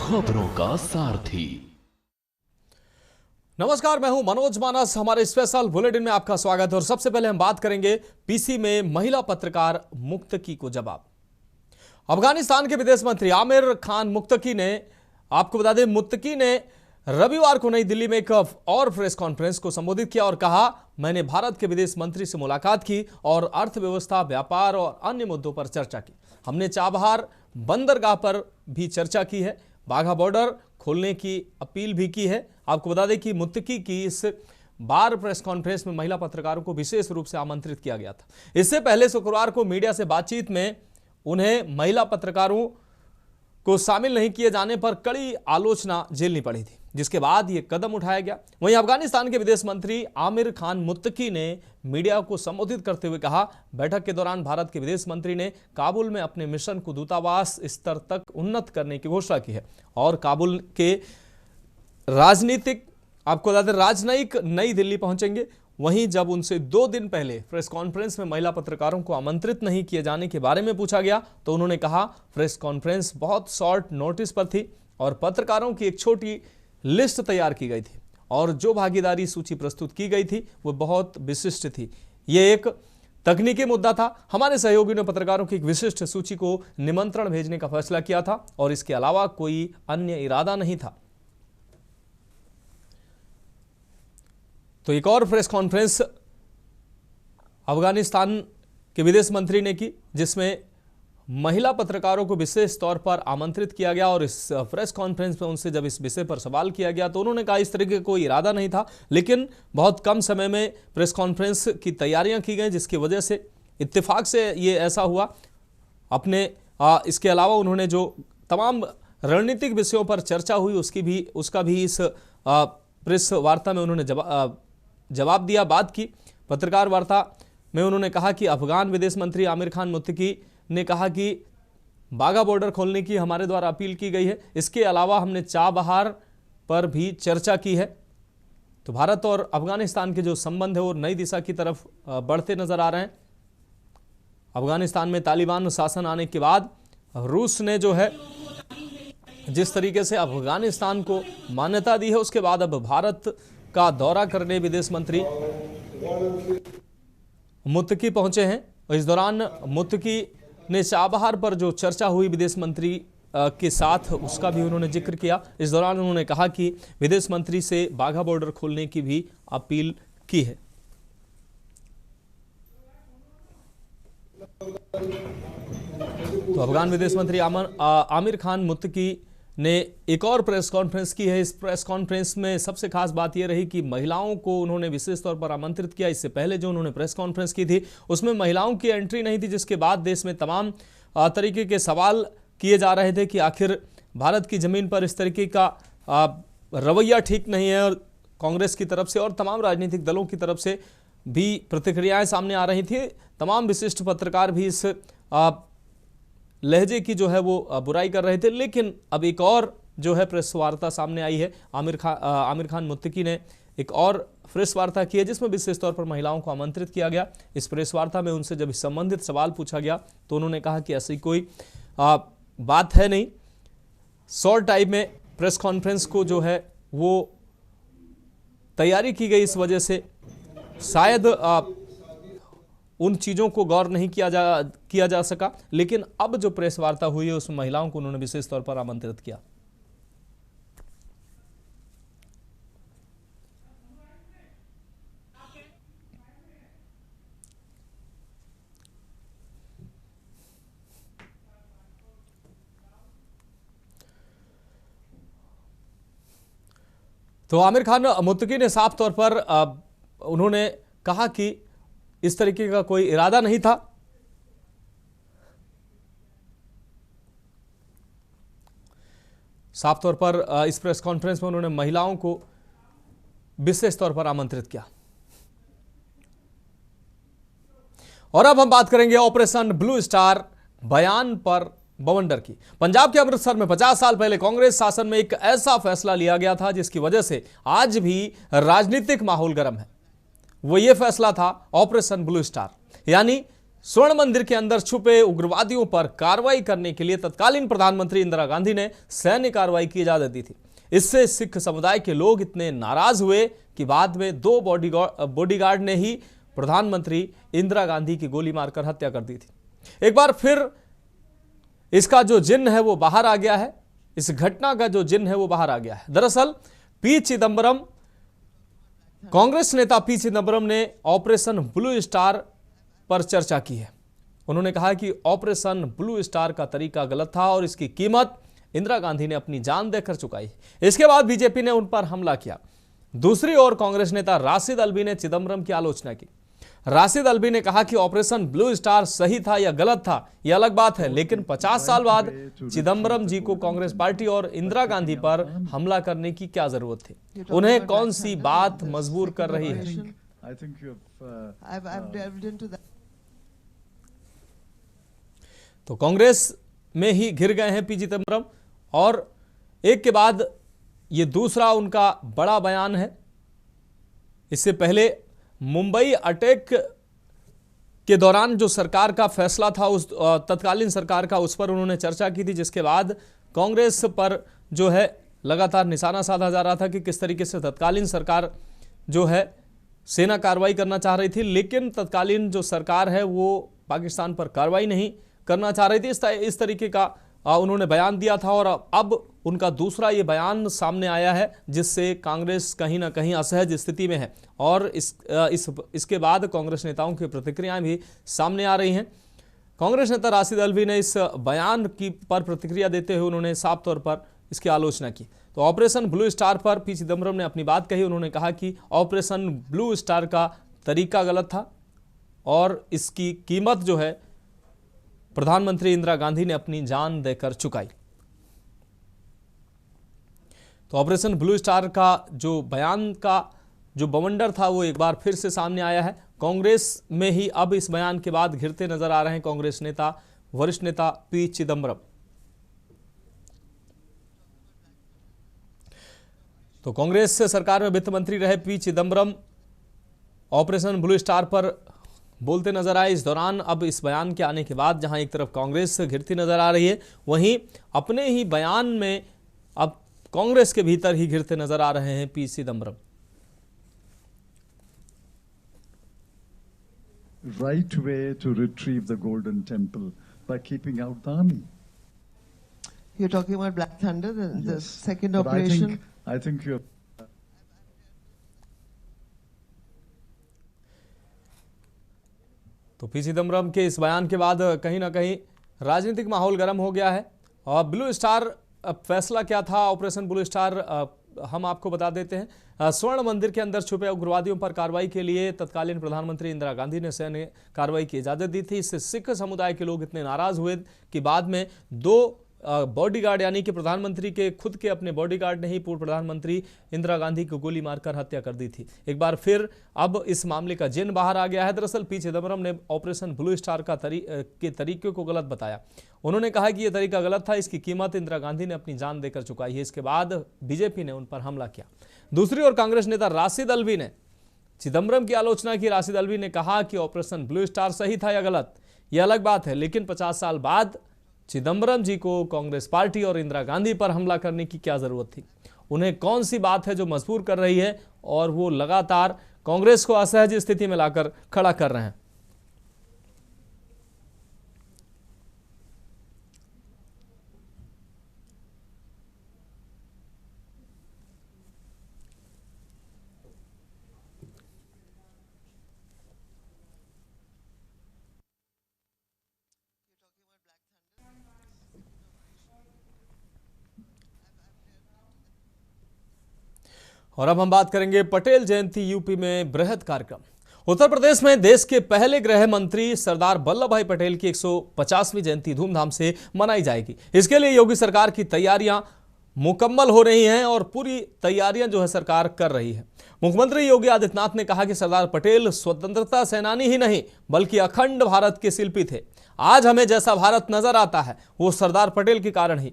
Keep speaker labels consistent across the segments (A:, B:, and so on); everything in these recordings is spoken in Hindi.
A: खबरों का सारथी।
B: नमस्कार, मैं हूं मनोज मानस। हमारे स्पेशल बुलेटिन में आपका स्वागत है और सबसे पहले हम बात करेंगे पीसी में महिला पत्रकार मुक्तकी को जवाब। अफगानिस्तान के विदेश मंत्री आमिर खान मुक्तकी ने, आपको बता दें, मुक्तकी ने रविवार को नई दिल्ली में एक और प्रेस कॉन्फ्रेंस को संबोधित किया और कहा, मैंने भारत के विदेश मंत्री से मुलाकात की और अर्थव्यवस्था, व्यापार और अन्य मुद्दों पर चर्चा की। हमने चाबहार बंदरगाह पर भी चर्चा की है, बाघा बॉर्डर खोलने की अपील भी की है। आपको बता दें कि मुत्तकी की इस बार प्रेस कॉन्फ्रेंस में महिला पत्रकारों को विशेष रूप से आमंत्रित किया गया था। इससे पहले शुक्रवार को मीडिया से बातचीत में उन्हें महिला पत्रकारों को शामिल नहीं किए जाने पर कड़ी आलोचना झेलनी पड़ी थी, जिसके बाद यह कदम उठाया गया। वहीं अफगानिस्तान के विदेश मंत्री आमिर खान मुत्तकी ने मीडिया को संबोधित करते हुए कहा, बैठक के दौरान भारत के विदेश मंत्री ने काबुल में अपने मिशन को दूतावास स्तर तक उन्नत करने की घोषणा की है और काबुल के राजनीतिक, आपको बता दें, राजनयिक नई दिल्ली पहुंचेंगे। वहीं जब उनसे 2 दिन पहले प्रेस कॉन्फ्रेंस में महिला पत्रकारों को आमंत्रित नहीं किए जाने के बारे में पूछा गया तो उन्होंने कहा, प्रेस कॉन्फ्रेंस बहुत शॉर्ट नोटिस पर थी और पत्रकारों की एक छोटी लिस्ट तैयार की गई थी और जो भागीदारी सूची प्रस्तुत की गई थी वो बहुत विशिष्ट थी। ये एक तकनीकी मुद्दा था। हमारे सहयोगी ने पत्रकारों की एक विशिष्ट सूची को निमंत्रण भेजने का फैसला किया था और इसके अलावा कोई अन्य इरादा नहीं था। तो एक और प्रेस कॉन्फ्रेंस अफगानिस्तान के विदेश मंत्री ने की, जिसमें महिला पत्रकारों को विशेष तौर पर आमंत्रित किया गया और इस प्रेस कॉन्फ्रेंस में उनसे जब इस विषय पर सवाल किया गया तो उन्होंने कहा इस तरह का कोई इरादा नहीं था, लेकिन बहुत कम समय में प्रेस कॉन्फ्रेंस की तैयारियां की गई, जिसकी वजह से इत्तेफाक से ये ऐसा हुआ। अपने इसके अलावा उन्होंने जो तमाम रणनीतिक विषयों पर चर्चा हुई उसका भी इस प्रेस वार्ता में उन्होंने जवाब दिया, बात की। पत्रकार वार्ता में उन्होंने कहा कि अफगान विदेश मंत्री आमिर खान मुत्तकी ने कहा कि बाघा बॉर्डर खोलने की हमारे द्वारा अपील की गई है। इसके अलावा हमने चाबहार पर भी चर्चा की है। तो भारत और अफगानिस्तान के जो संबंध है वो नई दिशा की तरफ बढ़ते नजर आ रहे हैं। अफगानिस्तान में तालिबान शासन आने के बाद रूस ने जो है जिस तरीके से अफगानिस्तान को मान्यता दी है, उसके बाद अब भारत का दौरा करने विदेश मंत्री मुत्तकी पहुंचे हैं। इस दौरान मुत्तकी ने चाबहार पर जो चर्चा हुई विदेश मंत्री के साथ उसका भी उन्होंने जिक्र किया। इस दौरान उन्होंने कहा कि विदेश मंत्री से बाघा बॉर्डर खोलने की भी अपील की है। तो अफगान विदेश मंत्री आमिर खान मुत्तकी ने एक और प्रेस कॉन्फ्रेंस की है। इस प्रेस कॉन्फ्रेंस में सबसे खास बात यह रही कि महिलाओं को उन्होंने विशेष तौर पर आमंत्रित किया। इससे पहले जो उन्होंने प्रेस कॉन्फ्रेंस की थी उसमें महिलाओं की एंट्री नहीं थी, जिसके बाद देश में तमाम तरीके के सवाल किए जा रहे थे कि आखिर भारत की ज़मीन पर इस तरीके का रवैया ठीक नहीं है। और कांग्रेस की तरफ से और तमाम राजनीतिक दलों की तरफ से भी प्रतिक्रियाएँ सामने आ रही थी। तमाम विशिष्ट पत्रकार भी इस लहजे की जो है वो बुराई कर रहे थे, लेकिन अब एक और जो है प्रेस वार्ता सामने आई है। आमिर खान मुत्तकी ने एक और प्रेस वार्ता की है जिसमें विशेष तौर पर महिलाओं को आमंत्रित किया गया। इस प्रेस वार्ता में उनसे जब संबंधित सवाल पूछा गया तो उन्होंने कहा कि ऐसी कोई बात है नहीं। शॉर्ट टाइम में प्रेस कॉन्फ्रेंस को जो है वो तैयारी की गई, इस वजह से शायद उन चीज़ों को गौर नहीं किया जा सका। लेकिन अब जो प्रेस वार्ता हुई है उसमें महिलाओं को उन्होंने विशेष तौर पर आमंत्रित किया। तो आमिर खान मुत्तकी ने साफ तौर पर उन्होंने कहा कि इस तरीके का कोई इरादा नहीं था। साफ तौर पर इस प्रेस कॉन्फ्रेंस में उन्होंने महिलाओं को विशेष तौर पर आमंत्रित किया। और अब हम बात करेंगे ऑपरेशन ब्लू स्टार बयान पर बवंडर की। पंजाब के अमृतसर में 50 साल पहले कांग्रेस शासन में एक ऐसा फैसला लिया गया था जिसकी वजह से आज भी राजनीतिक माहौल गर्म है। वो ये फैसला था ऑपरेशन ब्लू स्टार, यानी स्वर्ण मंदिर के अंदर छुपे उग्रवादियों पर कार्रवाई करने के लिए तत्कालीन प्रधानमंत्री इंदिरा गांधी ने सैन्य कार्रवाई की इजाजत दी थी। इससे सिख समुदाय के लोग इतने नाराज हुए कि बाद में 2 बॉडीगार्ड ने ही प्रधानमंत्री इंदिरा गांधी की गोली मारकर हत्या कर दी थी। एक बार फिर इसका जो जिन्न है वो बाहर आ गया है, इस घटना का जो जिन्न है वो बाहर आ गया है। दरअसल पी चिदंबरम, कांग्रेस नेता पी चिदंबरम ने ऑपरेशन ब्लू स्टार पर चर्चा की है। उन्होंने कहा कि ऑपरेशन ब्लू स्टार का तरीका गलत था और इसकी कीमत इंदिरा गांधी ने अपनी जान देकर चुकाई। इसके बाद बीजेपी ने उन पर हमला किया। दूसरी ओर कांग्रेस नेता राशिद अल्वी ने चिदंबरम की आलोचना की। राशिद अल्वी ने कहा कि ऑपरेशन ब्लू स्टार सही था या गलत था यह अलग बात है, लेकिन 50 साल बाद चिदंबरम जी को कांग्रेस पार्टी और इंदिरा गांधी पर हमला करने की क्या जरूरत थी? उन्हें कौन सी बात मजबूर कर रही है? तो कांग्रेस में ही घिर गए हैं पी चिदंबरम और एक के बाद ये दूसरा उनका बड़ा बयान है। इससे पहले मुंबई अटैक के दौरान जो सरकार का फैसला था, उस तत्कालीन सरकार का, उस पर उन्होंने चर्चा की थी, जिसके बाद कांग्रेस पर जो है लगातार निशाना साधा जा रहा था कि किस तरीके से तत्कालीन सरकार जो है सेना कार्रवाई करना चाह रही थी, लेकिन तत्कालीन जो सरकार है वो पाकिस्तान पर कार्रवाई नहीं करना चाह रही थी। इस तरीके का उन्होंने बयान दिया था और अब उनका दूसरा ये बयान सामने आया है, जिससे कांग्रेस कहीं ना कहीं असहज स्थिति में है और इसके बाद कांग्रेस नेताओं की प्रतिक्रियाएं भी सामने आ रही हैं। कांग्रेस नेता राशिद अल्वी ने इस बयान की पर प्रतिक्रिया देते हुए उन्होंने साफ तौर पर इसकी आलोचना की। तो ऑपरेशन ब्लू स्टार पर पी चिदंबरम ने अपनी बात कही। उन्होंने कहा कि ऑपरेशन ब्लू स्टार का तरीका गलत था और इसकी कीमत जो है प्रधानमंत्री इंदिरा गांधी ने अपनी जान देकर चुकाई। तो ऑपरेशन ब्लू स्टार का जो बयान का जो बवंडर था वो एक बार फिर से सामने आया है। कांग्रेस में ही अब इस बयान के बाद घिरते नजर आ रहे हैं कांग्रेस नेता, वरिष्ठ नेता पी चिदंबरम। तो कांग्रेस सरकार में वित्त मंत्री रहे P Chidambaram operation blue star पर बोलते नजर आए। इस दौरान अब इस बयान के आने के बाद जहां एक तरफ कांग्रेस घिरती नजर आ रही है, वहीं अपने ही बयान में अब कांग्रेस के भीतर ही घिरते नजर आ रहे हैं P Chidambaram.
A: Right way to retrieve the Golden Temple by keeping out the army.
C: You're talking about Black Thunder, the
A: Yes.
C: second
A: But
C: operation.
A: I think you're.
B: तो पी चिदंबरम के इस बयान के बाद कहीं ना कहीं राजनीतिक माहौल गर्म हो गया है। और ब्लू स्टार फैसला क्या था, ऑपरेशन ब्लू स्टार हम आपको बता देते हैं। स्वर्ण मंदिर के अंदर छुपे उग्रवादियों पर कार्रवाई के लिए तत्कालीन प्रधानमंत्री इंदिरा गांधी ने सैन्य कार्रवाई की इजाजत दी थी। इससे सिख समुदाय के लोग इतने नाराज हुए कि बाद में 2 बॉडीगार्ड यानी कि प्रधानमंत्री के खुद के अपने बॉडीगार्ड ने ही पूर्व प्रधानमंत्री इंदिरा गांधी को गोली मारकर हत्या कर दी थी। एक बार फिर अब इस मामले का जिन्न बाहर आ गया है। दरअसल पी चिदंबरम ने ऑपरेशन ब्लू स्टार के तरीके को गलत बताया। उन्होंने कहा कि यह तरीका गलत था, इसकी कीमत इंदिरा गांधी ने अपनी जान देकर चुकाई है। इसके बाद बीजेपी ने उन पर हमला किया। दूसरी ओर कांग्रेस नेता राशिद अल्वी ने चिदंबरम की आलोचना की। राशिद अल्वी ने कहा कि ऑपरेशन ब्लू स्टार सही था या गलत यह अलग बात है, लेकिन 50 साल बाद चिदंबरम जी को कांग्रेस पार्टी और इंदिरा गांधी पर हमला करने की क्या जरूरत थी? उन्हें कौन सी बात है जो मजबूर कर रही है और वो लगातार कांग्रेस को असहज स्थिति में लाकर खड़ा कर रहे हैं। और अब हम बात करेंगे पटेल जयंती यूपी में बृहद कार्यक्रम। उत्तर प्रदेश में देश के पहले गृह मंत्री सरदार वल्लभ भाई पटेल की 150वीं जयंती धूमधाम से मनाई जाएगी। इसके लिए योगी सरकार की तैयारियां मुकम्मल हो रही हैं और पूरी तैयारियां जो है सरकार कर रही है। मुख्यमंत्री योगी आदित्यनाथ ने कहा कि सरदार पटेल स्वतंत्रता सेनानी ही नहीं बल्कि अखंड भारत के शिल्पी थे। आज हमें जैसा भारत नजर आता है वो सरदार पटेल के कारण ही।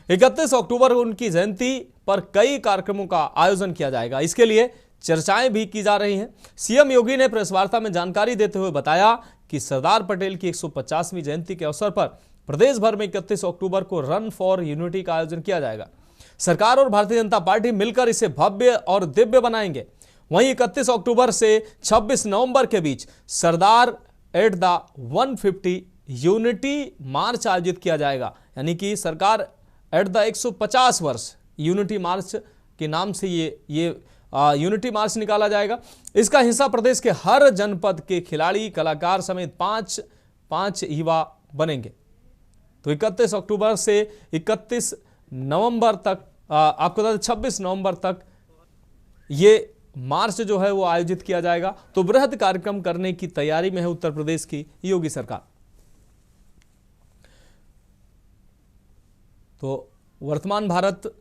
B: 31 अक्टूबर को उनकी जयंती पर कई कार्यक्रमों का आयोजन किया जाएगा। इसके लिए चर्चाएं भी की जा रही हैं। सीएम योगी ने प्रेस वार्ता में जानकारी देते हुए बताया कि सरदार पटेल की 150वीं जयंती के अवसर पर प्रदेश भर में 31 अक्टूबर को रन फॉर यूनिटी का आयोजन किया जाएगा। सरकार और भारतीय जनता पार्टी मिलकर इसे भव्य और दिव्य बनाएंगे। वहीं 31 अक्टूबर से 26 नवंबर के बीच सरदार एट द 150 यूनिटी मार्च आयोजित किया जाएगा। यानी कि सरकार एट द 150 वर्ष यूनिटी मार्च के नाम से ये यूनिटी मार्च निकाला जाएगा। इसका हिस्सा प्रदेश के हर जनपद के खिलाड़ी, कलाकार समेत पांच युवा बनेंगे। तो 31 अक्टूबर से 31 नवंबर तक, आपको बता दें 26 नवंबर तक ये मार्च जो है वो आयोजित किया जाएगा। तो बृहद कार्यक्रम करने की तैयारी में है उत्तर प्रदेश की योगी सरकार। तो वर्तमान भारत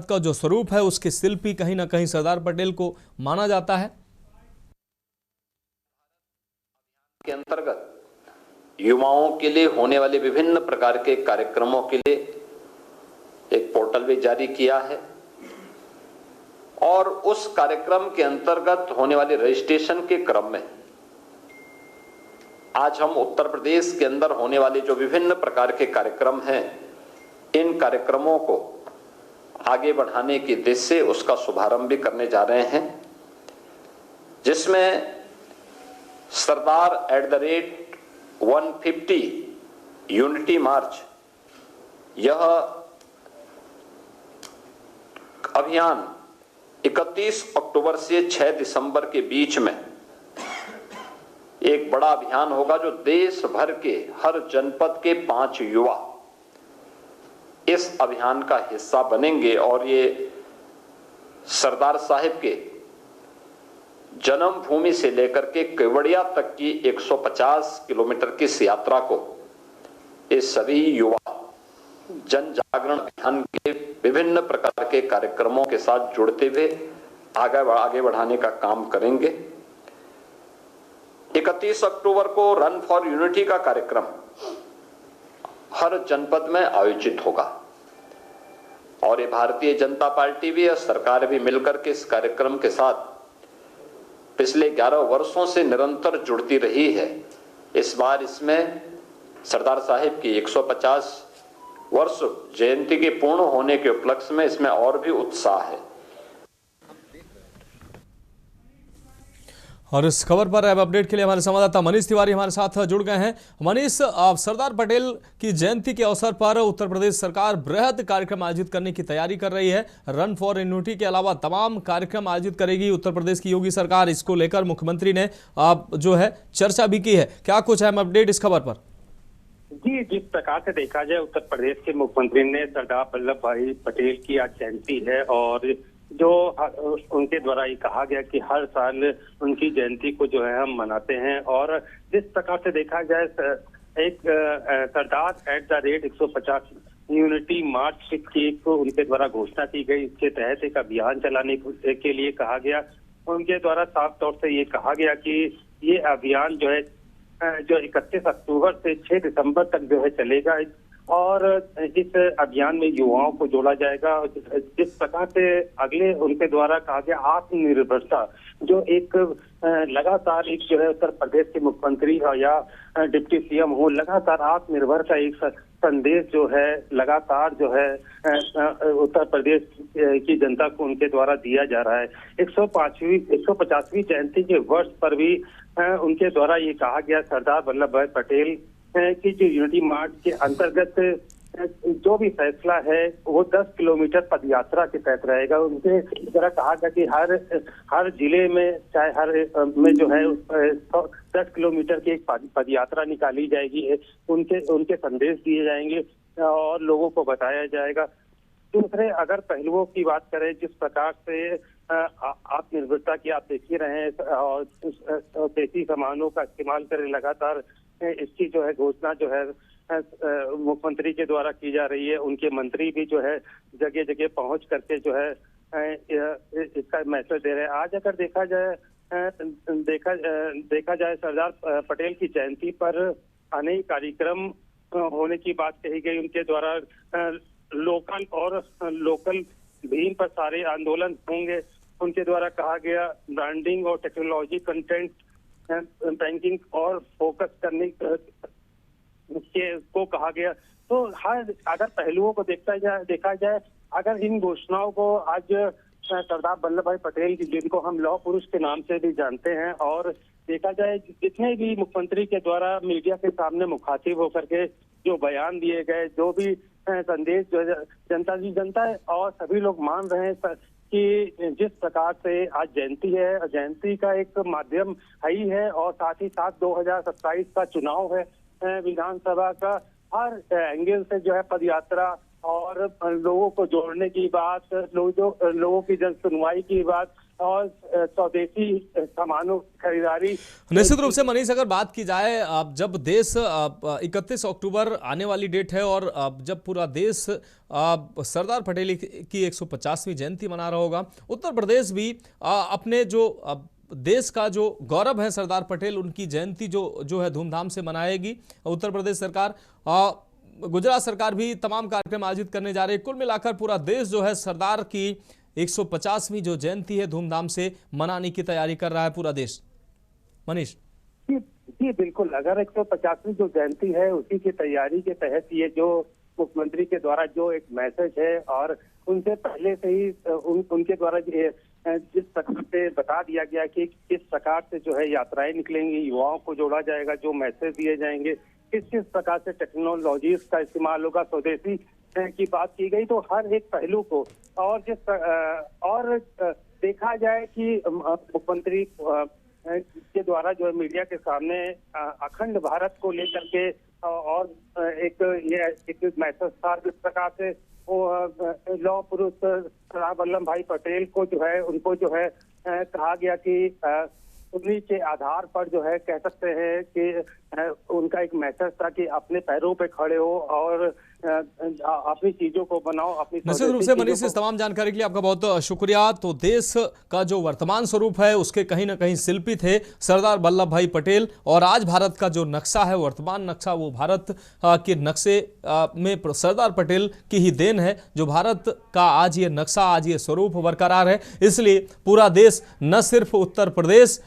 B: का जो स्वरूप है उसके शिल्पी कहीं ना कहीं सरदार पटेल को माना जाता है।
D: के अंतर्गत युवाओं के लिए होने वाले विभिन्न प्रकार के कार्यक्रमों के लिए एक पोर्टल भी जारी किया है और उस कार्यक्रम के अंतर्गत होने वाले रजिस्ट्रेशन के क्रम में आज हम उत्तर प्रदेश के अंदर होने वाले जो विभिन्न प्रकार के कार्यक्रम हैं, इन कार्यक्रमों को आगे बढ़ाने की दिशा से उसका शुभारंभ भी करने जा रहे हैं, जिसमें Sardar at the rate 150 unity march, यह अभियान 31 अक्टूबर से 6 दिसंबर के बीच में एक बड़ा अभियान होगा, जो देश भर के हर जनपद के 5 युवा इस अभियान का हिस्सा बनेंगे और ये सरदार साहिब के जन्मभूमि से लेकर के केवड़िया तक की 150 किलोमीटर की इस यात्रा को ये सभी युवा जन जागरण अभियान के विभिन्न प्रकार के कार्यक्रमों के साथ जुड़ते हुए आगे बढ़ाने का काम करेंगे। 31 अक्टूबर को रन फॉर यूनिटी का कार्यक्रम हर जनपद में आयोजित होगा और ये भारतीय जनता पार्टी भी और सरकार भी मिलकर के इस कार्यक्रम के साथ पिछले 11 वर्षों से निरंतर जुड़ती रही है। इस बार इसमें सरदार साहिब की 150 वर्ष जयंती के पूर्ण होने के उपलक्ष्य में इसमें और भी उत्साह है।
B: और इस खबर पर अब अपडेट के लिए हमारे संवाददाता मनीष तिवारी हमारे साथ जुड़ गए हैं। मनीष, सरदार पटेल की जयंती के अवसर पर उत्तर प्रदेश सरकार बृहद कार्यक्रम आयोजित करने की तैयारी कर रही है। रन फॉर यूनिटी के अलावा तमाम कार्यक्रम आयोजित करेगी उत्तर प्रदेश की योगी सरकार। इसको लेकर मुख्यमंत्री ने जो है चर्चा भी की है। क्या कुछ है अपडेट इस खबर पर?
E: जी, जिस प्रकार से देखा जाए, उत्तर प्रदेश के मुख्यमंत्री ने सरदार वल्लभ भाई पटेल की आज जयंती है और जो उनके द्वारा ये कहा गया कि हर साल उनकी जयंती को जो है हम मनाते हैं और जिस प्रकार से देखा जाए एक Sardar at the rate 150 unity march की एक उनके द्वारा घोषणा की गई। इसके तहत एक अभियान चलाने के लिए कहा गया। उनके द्वारा साफ तौर से ये कहा गया कि ये अभियान जो है जो 31 अक्टूबर से 6 दिसंबर तक जो है चलेगा और इस अभियान में युवाओं को जोड़ा जाएगा। जिस प्रकार से अगले उनके द्वारा कहा गया आत्मनिर्भरता, जो एक लगातार एक जो है उत्तर प्रदेश के मुख्यमंत्री या डिप्टी सीएम हो, लगातार आत्मनिर्भर का एक संदेश जो है लगातार जो है उत्तर प्रदेश की जनता को उनके द्वारा दिया जा रहा है। 150वीं जयंती के वर्ष पर भी उनके द्वारा ये कहा गया सरदार वल्लभ भाई पटेल की जो यूनिटी मार्च के अंतर्गत जो भी फैसला है वो 10 किलोमीटर पदयात्रा के तहत रहेगा। उनके द्वारा कहा गया कि हर जिले में चाहे हर में जो है 10 किलोमीटर की एक पदयात्रा निकाली जाएगी। उनके संदेश दिए जाएंगे और लोगों को बताया जाएगा। दूसरे अगर पहलुओं की बात करें, जिस प्रकार से आत्मनिर्भरता की आप देख ही रहे हैं और देसी सामानों का इस्तेमाल करें लगातार, इसकी जो है घोषणा जो है मुख्यमंत्री के द्वारा की जा रही है। उनके मंत्री भी जो है जगह जगह पहुंच करके जो है इसका मैसेज दे रहे हैं। आज अगर देखा जाए सरदार पटेल की जयंती पर अनेक कार्यक्रम होने की बात कही गई। उनके द्वारा लोकल भीम पर सारे आंदोलन होंगे। उनके द्वारा कहा गया ब्रांडिंग और टेक्नोलॉजी कंटेंट बैंकिंग और फोकस करने के को कहा गया। तो हर अगर पहलुओं को देखा जाए अगर इन घोषणाओं को आज सरदार वल्लभ भाई पटेल की, जिनको हम लौह पुरुष के नाम से भी जानते हैं, और देखा जाए जितने भी मुख्यमंत्री के द्वारा मीडिया के सामने मुखातिब होकर के जो बयान दिए गए, जो भी संदेश जो जनता और सभी लोग मान रहे हैं कि जिस प्रकार से आज जयंती है, जयंती का एक माध्यम ही है और साथ ही साथ 2027 का चुनाव है विधानसभा का, हर एंगल से जो है पदयात्रा और लोगों को जोड़ने की बात, लोगों की जन सुनवाई की बात और स्वदेशी सामानों खरीदारी।
B: निश्चित रूप से मनीष, अगर बात की जाए अब जब देश 31 अक्टूबर आने वाली डेट है और जब पूरा देश सरदार पटेल की 150वीं जयंती मना रहा होगा, उत्तर प्रदेश भी अपने जो देश का जो गौरव है सरदार पटेल, उनकी जयंती जो है धूमधाम से मनाएगी उत्तर प्रदेश सरकार। गुजरात सरकार भी तमाम कार्यक्रम आयोजित करने जा रही है। कुल मिलाकर पूरा देश जो है सरदार की 150वीं जो जयंती है धूमधाम से मनाने की तैयारी कर रहा है पूरा देश। मनीष
E: जी बिल्कुल, अगर 150वीं जो जयंती है उसी की तैयारी के तहत ये जो मुख्यमंत्री के द्वारा जो एक मैसेज है और उनसे पहले से ही उनके द्वारा जिस प्रकार से बता दिया गया कि किस प्रकार से जो है यात्राएं निकलेंगी, युवाओं को जोड़ा जाएगा, जो मैसेज दिए जाएंगे, किस प्रकार से टेक्नोलॉजीज का इस्तेमाल होगा, स्वदेशी की बात की गई। तो हर एक पहलू को और देखा जाए कि मुख्यमंत्री के द्वारा जो है मीडिया के सामने अखंड भारत को लेकर के और एक मैसेज था, जिस प्रकार से वो लौह पुरुष सरदार वल्लभ भाई पटेल को जो है उनको जो है कहा गया कि उन्हीं के आधार पर जो है कह सकते हैं कि उनका एक मैसेज था कि अपने पैरों पे खड़े हो और अपनी चीजों को बनाओ, अपनी।
B: निश्चित रूप से मनीष, इस तमाम जानकारी के लिए आपका बहुत शुक्रिया। तो देश का जो वर्तमान स्वरूप है उसके कहीं ना कहीं शिल्पी थे सरदार वल्लभ भाई पटेल, और आज भारत का जो नक्शा है, वर्तमान नक्शा, वो भारत के नक्शे में सरदार पटेल की ही देन है, जो भारत का आज ये नक्शा, आज ये स्वरूप बरकरार है। इसलिए पूरा देश, न सिर्फ उत्तर प्रदेश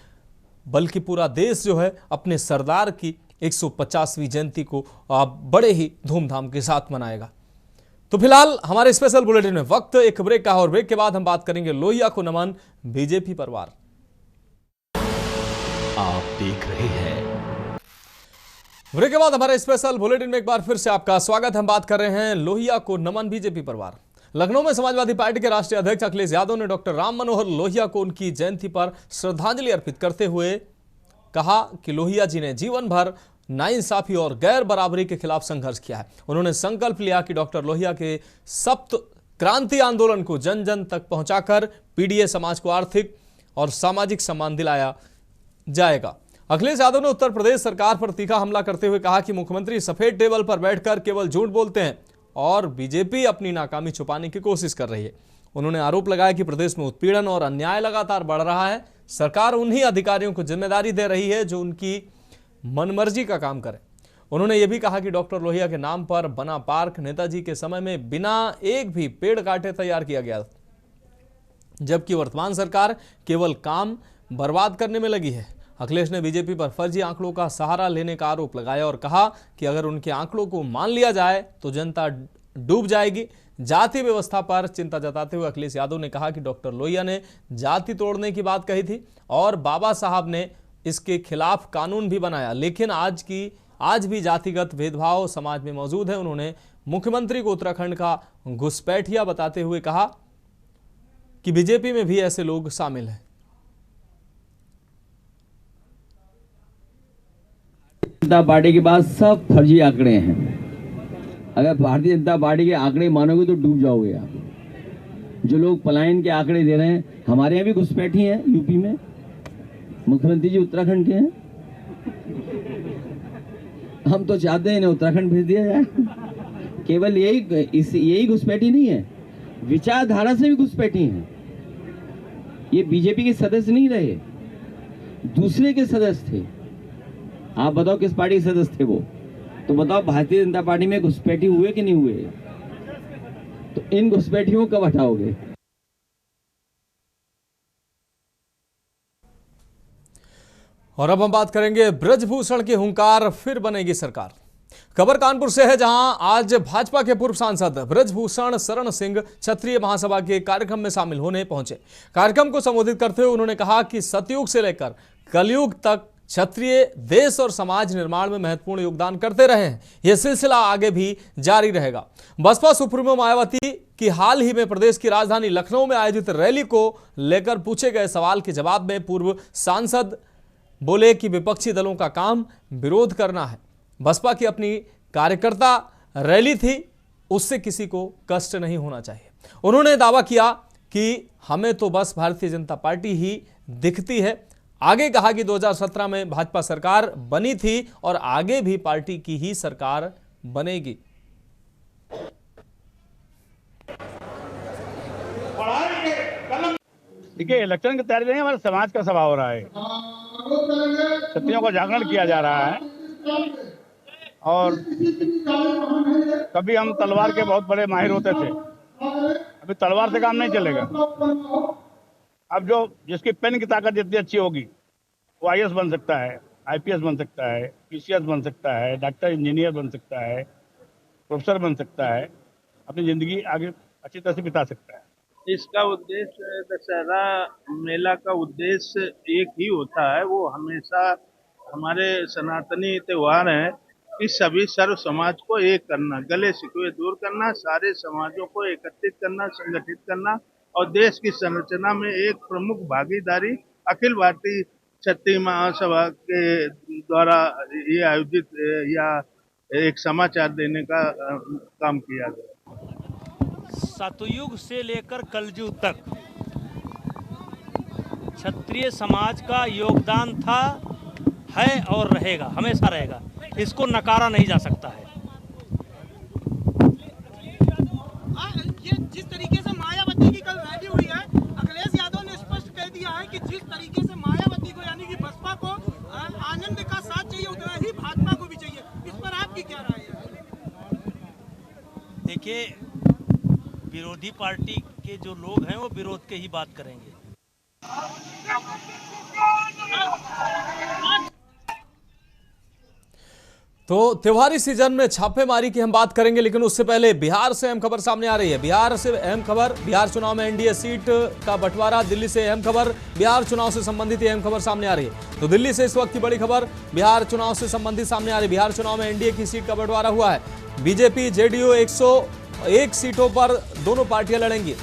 B: बल्कि पूरा देश जो है अपने सरदार की 150वीं जयंती को बड़े ही धूमधाम के साथ मनाएगा। तो फिलहाल हमारे स्पेशल बुलेटिन में वक्त एक ब्रेक का, और ब्रेक के बाद हम बात करेंगे लोहिया को नमन, बीजेपी परिवार।
F: आप देख रहे हैं
B: ब्रेक के बाद हमारे स्पेशल बुलेटिन में एक बार फिर से आपका स्वागत। हम बात कर रहे हैं लोहिया को नमन, बीजेपी परिवार। लखनऊ में समाजवादी पार्टी के राष्ट्रीय अध्यक्ष अखिलेश यादव ने डॉक्टर राम मनोहर लोहिया को उनकी जयंती पर श्रद्धांजलि अर्पित करते हुए कहा कि लोहिया जी ने जीवन भर नाइंसाफी और गैर बराबरी के खिलाफ संघर्ष किया है। उन्होंने संकल्प लिया कि डॉक्टर लोहिया के सप्त क्रांति आंदोलन को जन जन तक पहुंचाकर पीडीए समाज को आर्थिक और सामाजिक सम्मान दिलाया जाएगा। अखिलेश यादव ने उत्तर प्रदेश सरकार पर तीखा हमला करते हुए कहा कि मुख्यमंत्री सफेद टेबल पर बैठकर केवल झूठ बोलते हैं और बीजेपी अपनी नाकामी छुपाने की कोशिश कर रही है। उन्होंने आरोप लगाया कि प्रदेश में उत्पीड़न और अन्याय लगातार बढ़ रहा है। सरकार उन्हीं अधिकारियों को जिम्मेदारी दे रही है जो उनकी मनमर्जी का काम करें। उन्होंने यह भी कहा कि डॉक्टर लोहिया के नाम पर बना पार्क नेताजी के समय में बिना एक भी पेड़ काटे तैयार किया गया, जबकि वर्तमान सरकार केवल काम बर्बाद करने में लगी है। अखिलेश ने बीजेपी पर फर्जी आंकड़ों का सहारा लेने का आरोप लगाया और कहा कि अगर उनके आंकड़ों को मान लिया जाए तो जनता डूब जाएगी। जाति व्यवस्था पर चिंता जताते हुए अखिलेश यादव ने कहा कि डॉक्टर लोहिया ने जाति तोड़ने की बात कही थी और बाबा साहब ने इसके खिलाफ कानून भी बनाया, लेकिन आज भी जातिगत भेदभाव समाज में मौजूद है। उन्होंने मुख्यमंत्री को उत्तराखंड का घुसपैठिया बताते हुए कहा कि बीजेपी में भी ऐसे लोग शामिल हैं।
G: जनता पार्टी के पास सब फर्जी आंकड़े हैं। अगर भारतीय जनता पार्टी के आंकड़े मानोगे तो डूब जाओगे आप। जो लोग पलायन के आंकड़े दे रहे हैं, हमारे यहाँ भी घुसपैठी हैं यूपी में, मुख्यमंत्री जी उत्तराखंड के हैं। हम तो चाहते हैं इन्हें उत्तराखंड भेज दिया जाए। केवल यही घुसपैठी नहीं है, विचारधारा से भी घुसपैठी है। ये बीजेपी के सदस्य नहीं रहे, दूसरे के सदस्य थे। आप बताओ किस पार्टी के सदस्य थे वो? तो बताओ भारतीय जनता पार्टी में घुसपैठी हुए कि नहीं हुए? तो इन घुसपैठियों को कब हटाओगे?
B: और अब हम बात करेंगे ब्रजभूषण की हुंकार फिर बनेगी सरकार। खबर कानपुर से है, जहां आज भाजपा के पूर्व सांसद ब्रजभूषण शरण सिंह क्षत्रिय महासभा के कार्यक्रम में शामिल होने पहुंचे। कार्यक्रम को संबोधित करते हुए उन्होंने कहा कि सतयुग से लेकर कलयुग तक क्षत्रिय देश और समाज निर्माण में महत्वपूर्ण योगदान करते रहे हैं। यह सिलसिला आगे भी जारी रहेगा। बसपा सुप्रीमो मायावती की हाल ही में प्रदेश की राजधानी लखनऊ में आयोजित रैली को लेकर पूछे गए सवाल के जवाब में पूर्व सांसद बोले कि विपक्षी दलों का काम विरोध करना है। बसपा की अपनी कार्यकर्ता रैली थी, उससे किसी को कष्ट नहीं होना चाहिए। उन्होंने दावा किया कि हमें तो बस भारतीय जनता पार्टी ही दिखती है। आगे कहा कि 2017 में भाजपा सरकार बनी थी और आगे भी पार्टी की ही सरकार बनेगी।
H: देखिए, इलेक्शन की तैयारी नहीं, हमारे समाज का सभा हो रहा है। क्षत्रियों का जागरण किया जा रहा है और कभी हम तलवार के बहुत बड़े माहिर होते थे, अभी तलवार से काम नहीं चलेगा। अब जो जिसकी पेन की ताकत जितनी अच्छी होगी वो आईएएस बन सकता है, आईपीएस बन सकता है, पीसीएस बन सकता है, डॉक्टर इंजीनियर बन सकता है, प्रोफेसर बन सकता है, अपनी जिंदगी आगे अच्छी तरह से बिता सकता है।
I: इसका उद्देश्य, दशहरा मेला का उद्देश्य एक ही होता है, वो हमेशा हमारे सनातनी त्योहार है कि सभी सर्व समाज को एक करना, गले शिकवे दूर करना, सारे समाजों को एकत्रित करना, संगठित करना और देश की संरचना में एक प्रमुख भागीदारी अखिल भारतीय क्षत्रिय महासभा के द्वारा ये आयोजित या एक समाचार देने का काम किया गया।
J: सतयुग से लेकर कलयुग तक क्षत्रिय समाज का योगदान था, है और रहेगा, हमेशा रहेगा। इसको नकारा नहीं जा सकता है।
K: ये जिस तरीके से मायावती की कल रैली हुई है, अखिलेश यादव ने स्पष्ट कह दिया है कि जिस तरीके से मायावती को यानी कि बसपा को आनंद का साथ चाहिए, उतना ही भाजपा को भी चाहिए। इस पर आपकी क्या राय है?
J: देखिए, विरोधी पार्टी के जो लोग हैं वो विरोध के ही बात करेंगे।
B: तो त्योहारी सीजन में छापेमारी की हम बात करेंगे, लेकिन उससे पहले बिहार से अहम खबर सामने आ रही है। बिहार से अहम खबर, बिहार चुनाव में एनडीए सीट का बंटवारा। दिल्ली से अहम खबर, बिहार चुनाव से संबंधित अहम खबर सामने आ रही है। तो दिल्ली से इस वक्त की बड़ी खबर बिहार चुनाव से संबंधित सामने आ रही है। बिहार चुनाव में एनडीए की सीट का बंटवारा हुआ है। बीजेपी जेडीयू 101 सीटों पर दोनों पार्टियां लड़ेंगी।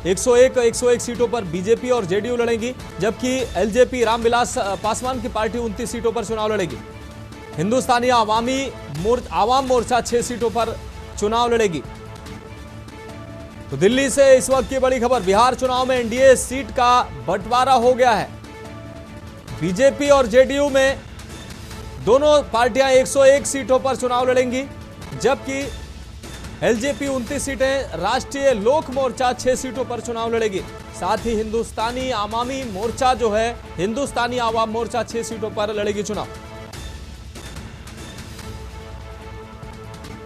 B: 101 सीटों पर बीजेपी और जेडीयू लड़ेंगी, जबकि एलजेपी रामविलास पासवान की पार्टी 29 सीटों पर चुनाव लड़ेगी। हिंदुस्तानी आवाम मोर्चा 6 सीटों पर चुनाव लड़ेगी। तो दिल्ली से इस वक्त की बड़ी खबर, बिहार चुनाव में एनडीए सीट का बंटवारा हो गया है। बीजेपी और जेडीयू में दोनों पार्टियां 101 सीटों पर चुनाव लड़ेंगी, जबकि एलजेपी 29 सीटें, राष्ट्रीय लोक मोर्चा 6 सीटों पर चुनाव लड़ेगी। साथ ही हिंदुस्तानी आवामी मोर्चा जो है, हिंदुस्तानी आवाम मोर्चा 6 सीटों पर लड़ेगी चुनाव।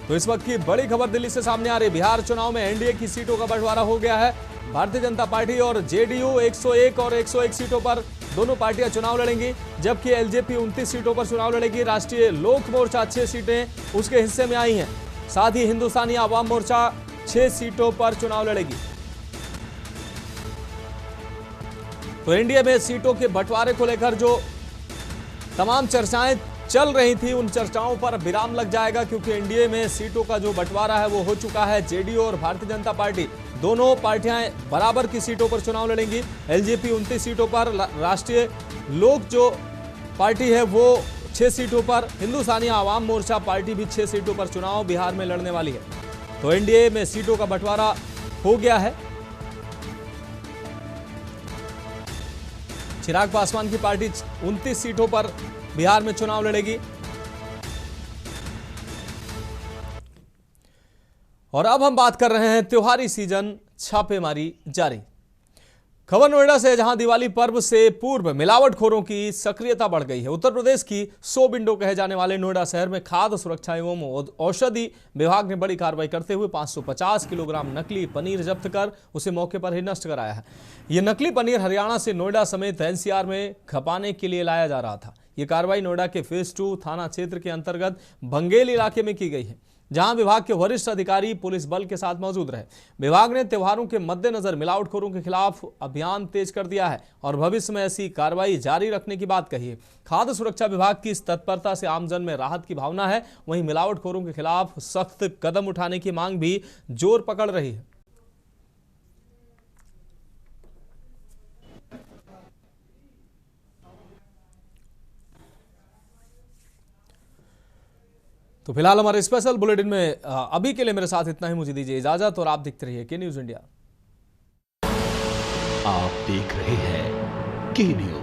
B: तो इस वक्त की बड़ी खबर दिल्ली से सामने आ रही है। बिहार चुनाव में एनडीए की सीटों का बंटवारा हो गया है। भारतीय जनता पार्टी और जेडीयू 101 और 101 सीटों पर दोनों पार्टियां चुनाव लड़ेंगी, जबकि एलजेपी 29 सीटों पर चुनाव लड़ेगी। राष्ट्रीय लोक मोर्चा 6 सीटें उसके हिस्से में आई हैं। साथ ही हिंदुस्तानी आवाम मोर्चा 6 सीटों पर चुनाव लड़ेगी। तो एनडीए में सीटों के बंटवारे को लेकर जो तमाम चर्चाएं चल रही थी, उन चर्चाओं पर विराम लग जाएगा, क्योंकि एनडीए में सीटों का जो बंटवारा है वो हो चुका है। जेडीयू और भारतीय जनता पार्टी दोनों पार्टियां बराबर की सीटों पर चुनाव लड़ेंगी। एलजेपी 29 सीटों पर, राष्ट्रीय लोक जो पार्टी है वो 6 सीटों पर, हिंदुस्तानी आवाम मोर्चा पार्टी भी 6 सीटों पर चुनाव बिहार में लड़ने वाली है। तो एनडीए में सीटों का बंटवारा हो गया है। चिराग पासवान की पार्टी 29 सीटों पर बिहार में चुनाव लड़ेगी। और अब हम बात कर रहे हैं त्योहारी सीजन, छापेमारी जारी। खबर नोएडा से, जहां दिवाली पर्व से पूर्व मिलावटखोरों की सक्रियता बढ़ गई है। उत्तर प्रदेश की 100 विंडो कहे जाने वाले नोएडा शहर में खाद्य सुरक्षा एवं औषधि विभाग ने बड़ी कार्रवाई करते हुए 550 किलोग्राम नकली पनीर जब्त कर उसे मौके पर ही नष्ट कराया है। यह नकली पनीर हरियाणा से नोएडा समेत एनसीआर में खपाने के लिए लाया जा रहा था। ये कार्रवाई नोएडा के फेज 2 थाना क्षेत्र के अंतर्गत बंगेल इलाके में की गई है, जहां विभाग के वरिष्ठ अधिकारी पुलिस बल के साथ मौजूद रहे। विभाग ने त्योहारों के मद्देनजर मिलावटखोरों के खिलाफ अभियान तेज कर दिया है और भविष्य में ऐसी कार्रवाई जारी रखने की बात कही है। खाद्य सुरक्षा विभाग की इस तत्परता से आमजन में राहत की भावना है। वहीं मिलावटखोरों के खिलाफ सख्त कदम उठाने की मांग भी जोर पकड़ रही है। तो फिलहाल हमारे स्पेशल बुलेटिन में अभी के लिए मेरे साथ इतना ही। मुझे दीजिए इजाजत और आप देखते रहिए के न्यूज इंडिया।
F: आप देख रहे हैं के न्यूज।